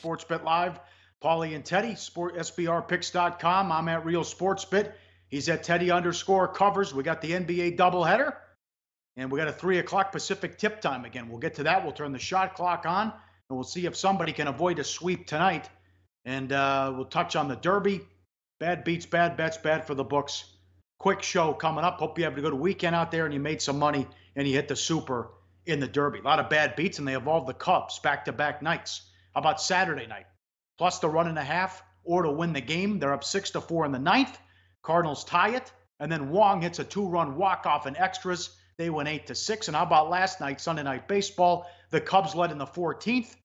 Sportsbet Live. Pauly and Teddy, SBRpicks.com. I'm at Real Sportsbet. He's at Teddy_covers. We got the NBA doubleheader, and we got a 3 o'clock Pacific tip time again. We'll get to that. We'll turn the shot clock on, and we'll see if somebody can avoid a sweep tonight. And we'll touch on the Derby. Bad beats, bad bets, bad for the books. Quick show coming up. Hope you have a good weekend out there and you made some money and you hit the super in the Derby. A lot of bad beats, and they involve the Cubs back-to-back nights. How about Saturday night? Plus the 1.5 or to win the game. They're up 6-4 in the ninth. Cardinals tie it. And then Wong hits a 2-run walk-off in extras. They win 8-6. And how about last night, Sunday Night Baseball? The Cubs led in the 14th.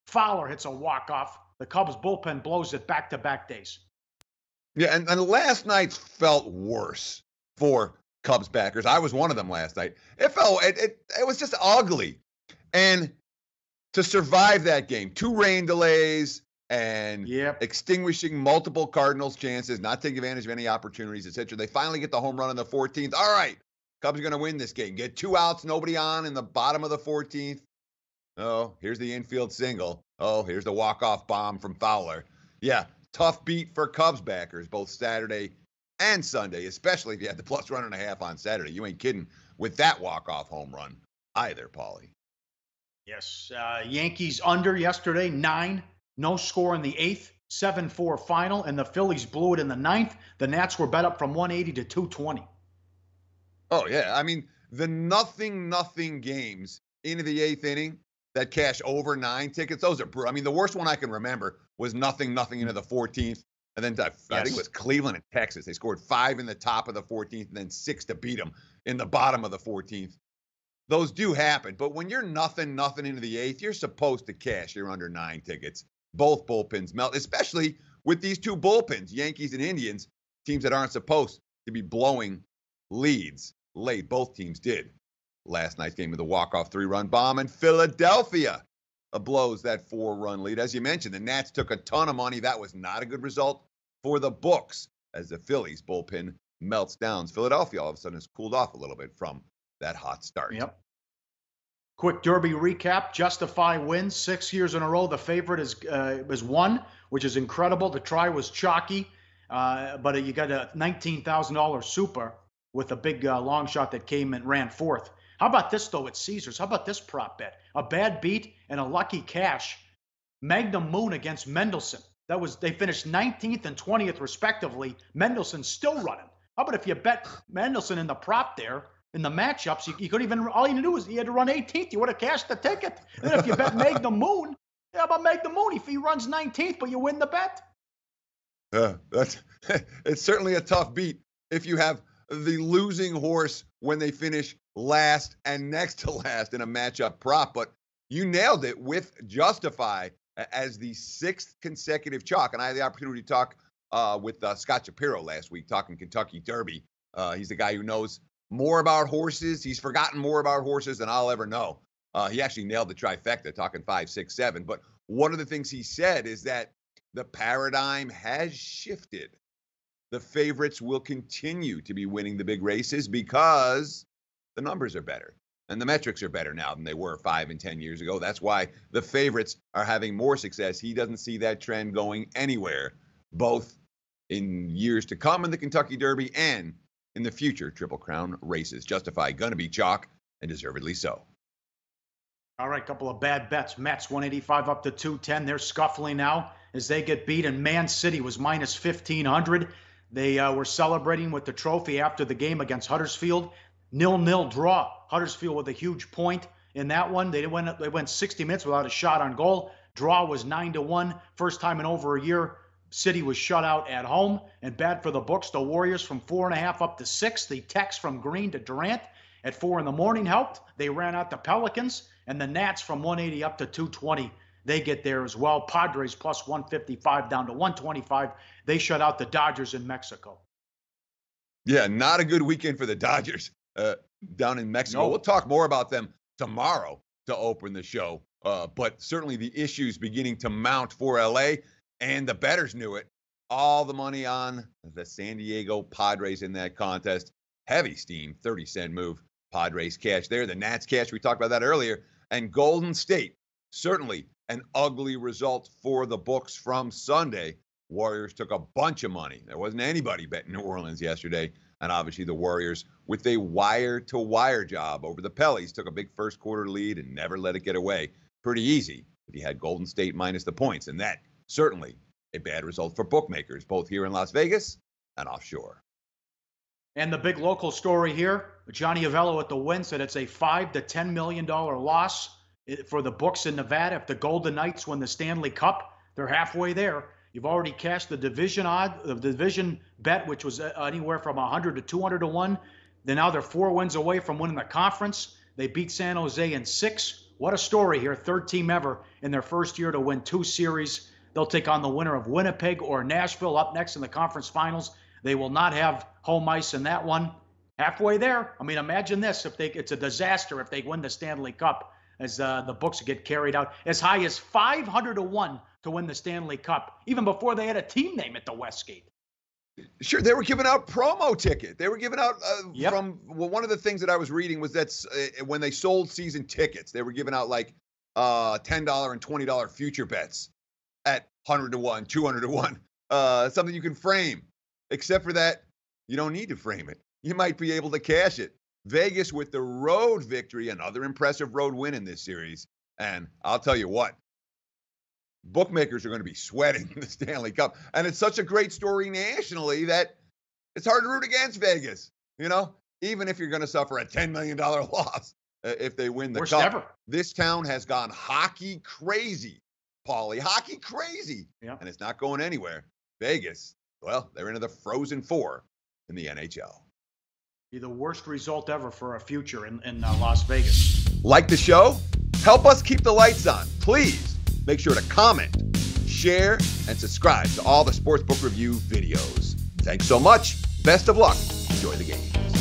Fowler hits a walk-off. The Cubs bullpen blows it back-to-back days. Yeah, and last night's felt worse for Cubs backers. I was one of them last night. It was just ugly. And to survive that game, 2 rain delays and extinguishing multiple Cardinals chances, not taking advantage of any opportunities, etc. They finally get the home run on the 14th. All right, Cubs are going to win this game. Get 2 outs, nobody on in the bottom of the 14th. Oh, here's the infield single. Oh, here's the walk-off bomb from Fowler. Yeah, tough beat for Cubs backers, both Saturday and Sunday, especially if you had the plus 1.5 on Saturday. You ain't kidding with that walk-off home run either, Pauly. Yes, Yankees under yesterday, 9. No score in the 8th, 7-4 final, and the Phillies blew it in the 9th. The Nats were bet up from 180 to 220. Oh, yeah. I mean, the nothing games into the 8th inning that cash over 9 tickets, those are brutal. I mean, the worst one I can remember was nothing into the 14th. And then I think it was Cleveland and Texas. They scored 5 in the top of the 14th and then 6 to beat them in the bottom of the 14th. Those do happen. But when you're nothing into the 8th, you're supposed to cash your under 9 tickets. Both bullpens melt, especially with these 2 bullpens, Yankees and Indians, teams that aren't supposed to be blowing leads late. Both teams did. Last night's game with the walk-off 3-run bomb in Philadelphia blows that 4-run lead. As you mentioned, the Nats took a ton of money. That was not a good result for the books as the Phillies bullpen melts down. Philadelphia all of a sudden has cooled off a little bit from that hot start. Yep. Quick Derby recap. Justify wins 6 years in a row. The favorite is won, which is incredible. The try was chalky, but you got a $19,000 super with a big long shot that came and ran fourth. How about this, though, at Caesars? How about this prop bet? A bad beat and a lucky cash. Magnum Moon against Mendelssohn. They finished 19th and 20th, respectively. Mendelssohn's still running. How about if you bet Mendelssohn in the prop there, in the matchups, you couldn't even, all you had to do was you had to run 18th. You would have cashed the ticket. And if you bet Magnum Moon, how about Magnum Moon? If he runs 19th, but you win the bet. It's certainly a tough beat if you have the losing horse when they finish last and next to last in a matchup prop. But you nailed it with Justify as the 6th consecutive chalk. And I had the opportunity to talk with Scott Shapiro last week, talking Kentucky Derby. He's the guy who knows more about horses. He's forgotten more about horses than I'll ever know. He actually nailed the trifecta, talking 5, 6, 7. But one of the things he said is that the paradigm has shifted. The favorites will continue to be winning the big races because the numbers are better and the metrics are better now than they were 5 and 10 years ago. That's why the favorites are having more success. He doesn't see that trend going anywhere, both in years to come in the Kentucky Derby and in the future Triple Crown races. Justify gonna be chalk, and deservedly so. All right, couple of bad bets. Mets 185 up to 210. They're scuffling now as they get beat, and Man City was minus 1,500. They were celebrating with the trophy after the game against Huddersfield. 0-0 draw. Huddersfield with a huge point in that one. They went 60 minutes without a shot on goal. Draw was 9-1. First time in over a year. City was shut out at home, and bad for the books. The Warriors from 4.5 up to 6. The text from Green to Durant at 4 in the morning helped. They ran out the Pelicans, and the Nats from 180 up to 220. They get there as well. Padres plus 155 down to 125. They shut out the Dodgers in Mexico. Yeah, not a good weekend for the Dodgers down in Mexico. No. We'll talk more about them tomorrow to open the show. But certainly the issues beginning to mount for LA. And the bettors knew it. All the money on the San Diego Padres in that contest. Heavy steam, 30-cent move. Padres cash there. The Nats cash, we talked about that earlier. And Golden State certainly an ugly result for the books from Sunday. Warriors took a bunch of money. There wasn't anybody betting New Orleans yesterday. And obviously the Warriors, with a wire-to-wire job over the Pellies, took a big first quarter lead and never let it get away. Pretty easy if you had Golden State minus the points. And that, certainly, a bad result for bookmakers, both here in Las Vegas and offshore. And the big local story here, Johnny Avello at the Win said it's a $5 to $10 million loss for the books in Nevada. If the Golden Knights win the Stanley Cup, they're halfway there. You've already cashed the division bet, which was anywhere from 100 to 200 to 1. Then now they're 4 wins away from winning the conference. They beat San Jose in 6. What a story here. Third team ever in their first year to win 2 series. They'll take on the winner of Winnipeg or Nashville up next in the conference finals. They will not have home ice in that one. Halfway there. I mean, imagine this. It's a disaster if they win the Stanley Cup, as the books get carried out as high as 500 to 1 to win the Stanley Cup, even before they had a team name at the Westgate. Sure, they were giving out promo ticket. They were giving out Yep. one of the things that I was reading was that when they sold season tickets, they were giving out like $10 and $20 future bets at 100 to 1, 200 to 1, something you can frame. Except for that, you don't need to frame it. You might be able to cash it. Vegas with the road victory, another impressive road win in this series. And I'll tell you what, bookmakers are going to be sweating the Stanley Cup. And it's such a great story nationally that it's hard to root against Vegas, even if you're going to suffer a $10 million loss if they win the Worst Cup. ever. This town has gone hockey crazy, Pauly, hockey crazy. Yeah. And it's not going anywhere. Vegas, well, they're into the Frozen Four in the NHL. Be the worst result ever for a future in Las Vegas. Like the show? Help us keep the lights on. Please make sure to comment, share, and subscribe to all the Sportsbook Review videos. Thanks so much. Best of luck. Enjoy the games.